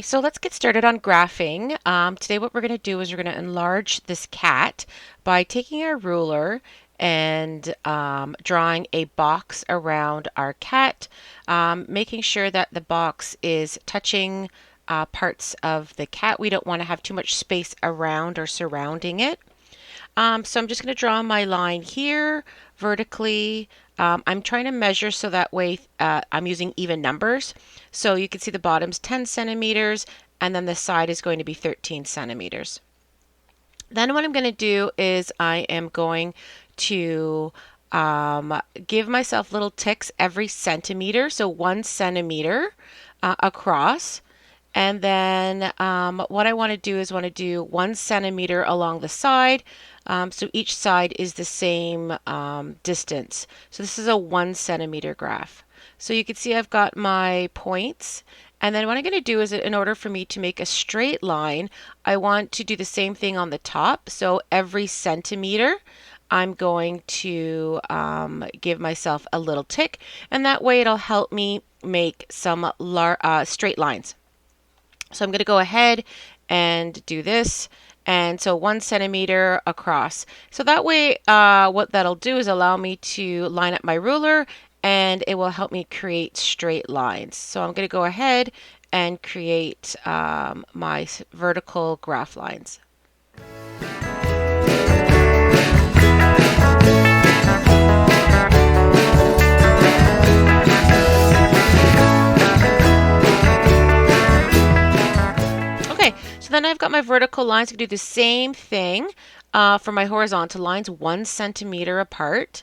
So let's get started on graphing. Today what we're going to do is we're going to enlarge this cat by taking our ruler and drawing a box around our cat, making sure that the box is touching parts of the cat. We don't want to have too much space around or surrounding it. So I'm just going to draw my line here vertically. I'm trying to measure so that way I'm using even numbers. So you can see the bottom's 10 centimeters and then the side is going to be 13 centimeters. Then what I'm going to do is I am going to give myself little ticks every centimeter, so 1 centimeter across. And then what I want to do is 1 centimeter along the side. So each side is the same distance. So this is a 1 centimeter graph. So you can see I've got my points. And then what I'm going to do is, in order for me to make a straight line, I want to do the same thing on the top. So every centimeter, I'm going to give myself a little tick. And that way it'll help me make some straight lines. So I'm going to go ahead and do this. And so 1 centimeter across. So that way, what that'll do is allow me to line up my ruler and it will help me create straight lines. So I'm going to go ahead and create my vertical graph lines. So then I've got my vertical lines. I can do the same thing for my horizontal lines, 1 centimeter apart,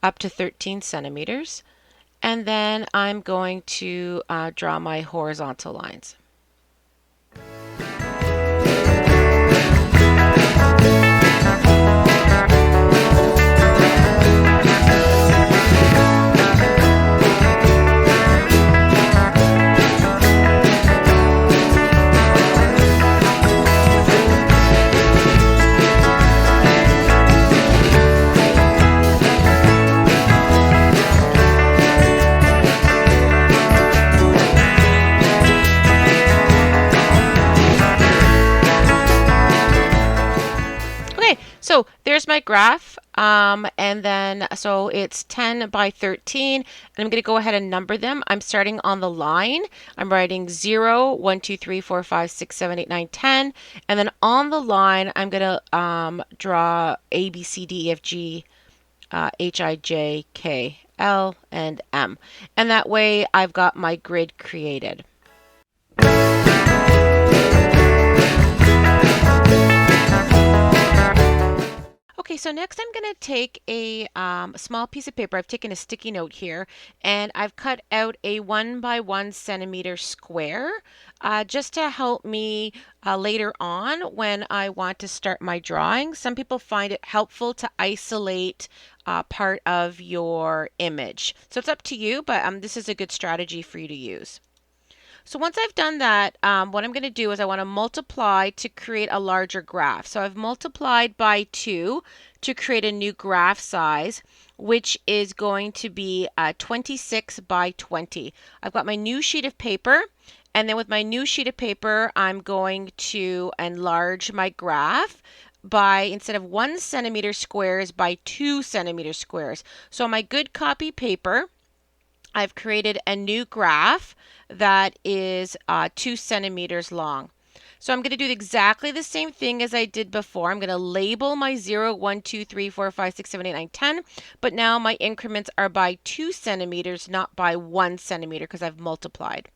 up to 13 centimeters. And then I'm going to draw my horizontal lines. So there's my graph, and then so it's 10 by 13, and I'm going to go ahead and number them. I'm starting on the line. I'm writing 0, 1, 2, 3, 4, 5, 6, 7, 8, 9, 10, and then on the line I'm going to draw A, B, C, D, E, F, G, H, I, J, K, L, and M. And that way I've got my grid created. Okay, so next I'm going to take a small piece of paper. I've taken a sticky note here and I've cut out a 1 by 1 centimeter square just to help me later on when I want to start my drawing. Some people find it helpful to isolate part of your image. So it's up to you, but this is a good strategy for you to use. So once I've done that, what I'm going to do is I want to multiply to create a larger graph. So I've multiplied by 2 to create a new graph size, which is going to be 26 by 20. I've got my new sheet of paper, and then with my new sheet of paper, I'm going to enlarge my graph by, instead of 1 centimeter squares, by 2 centimeter squares. So on my good copy paper, I've created a new graph that is 2 centimeters long. So I'm going to do exactly the same thing as I did before. I'm going to label my 0, 1, 2, 3, 4, 5, 6, 7, 8, 9, 10, but now my increments are by 2 centimeters, not by 1 centimeter, because I've multiplied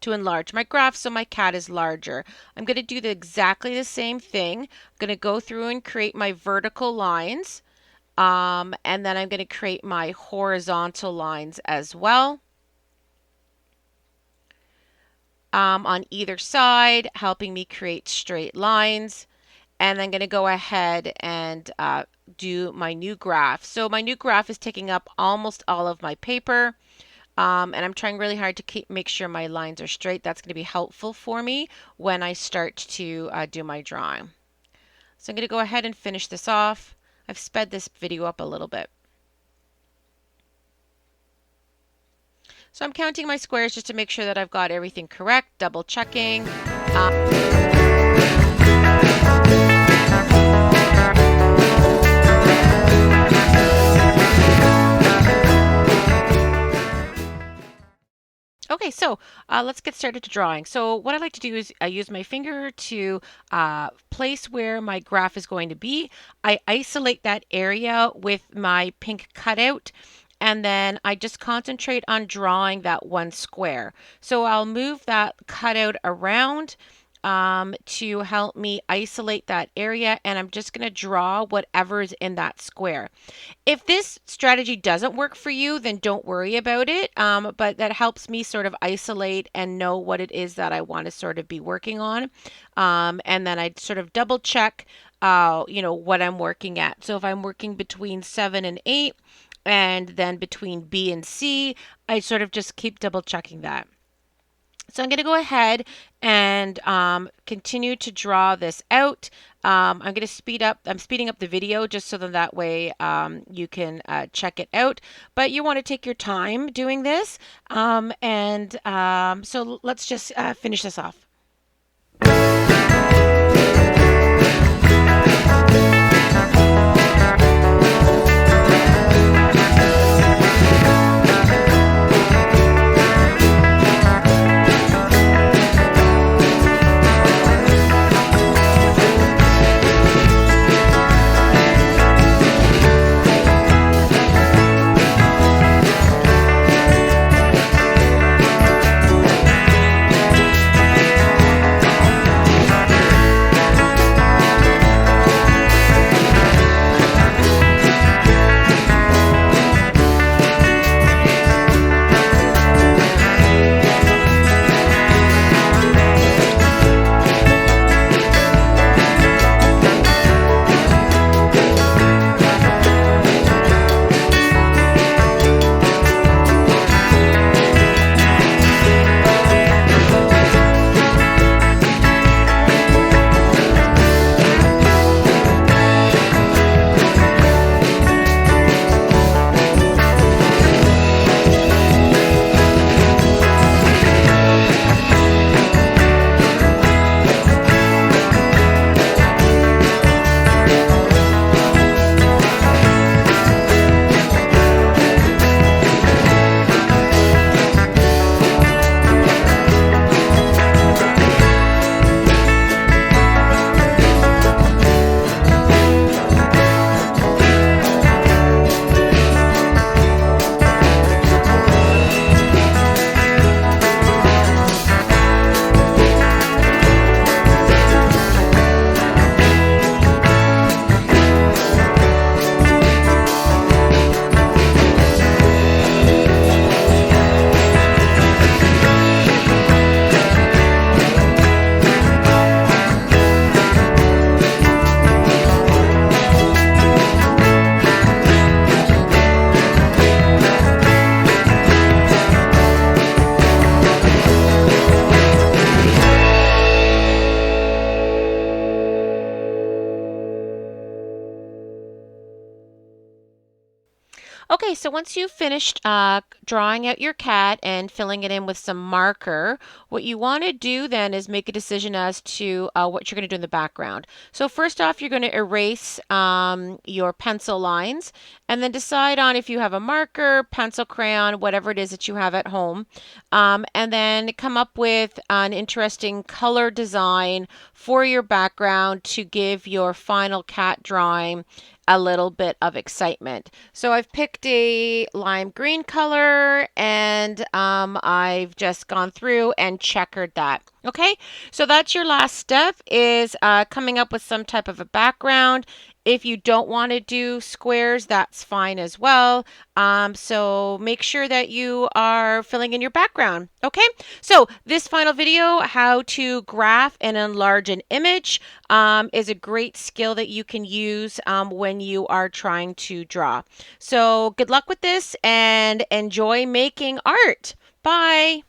to enlarge my graph so my cat is larger. I'm going to do exactly the same thing. I'm going to go through and create my vertical lines. And then I'm going to create my horizontal lines as well on either side, helping me create straight lines. And I'm going to go ahead and do my new graph. So my new graph is taking up almost all of my paper. And I'm trying really hard to make sure my lines are straight. That's going to be helpful for me when I start to do my drawing. So I'm going to go ahead and finish this off. I've sped this video up a little bit. So I'm counting my squares just to make sure that I've got everything correct, double checking. Okay, so let's get started to drawing. So what I like to do is I use my finger to place where my graph is going to be. I isolate that area with my pink cutout, and then I just concentrate on drawing that one square. So I'll move that cutout around to help me isolate that area, and I'm just going to draw whatever is in that square. If this strategy doesn't work for you, then don't worry about it. But that helps me sort of isolate and know what it is that I want to sort of be working on. And then I sort of double check, what I'm working at. So if I'm working between 7 and 8, and then between B and C, I sort of just keep double checking that. So I'm going to go ahead and continue to draw this out. I'm going to I'm speeding up the video just so that way you can check it out. But you want to take your time doing this. So let's just finish this off. Okay, so once you've finished drawing out your cat and filling it in with some marker, what you want to do then is make a decision as to what you're going to do in the background. So first off, you're going to erase your pencil lines and then decide on if you have a marker, pencil, crayon, whatever it is that you have at home, and then come up with an interesting color design for your background to give your final cat drawing a little bit of excitement. So I've picked a lime green color and I've just gone through and checkered that. Okay, so that's your last step, is coming up with some type of a background. If you don't want to do squares, that's fine as well. So make sure that you are filling in your background. Okay, so this final video, how to graph and enlarge an image, is a great skill that you can use when you are trying to draw. So good luck with this and enjoy making art. Bye.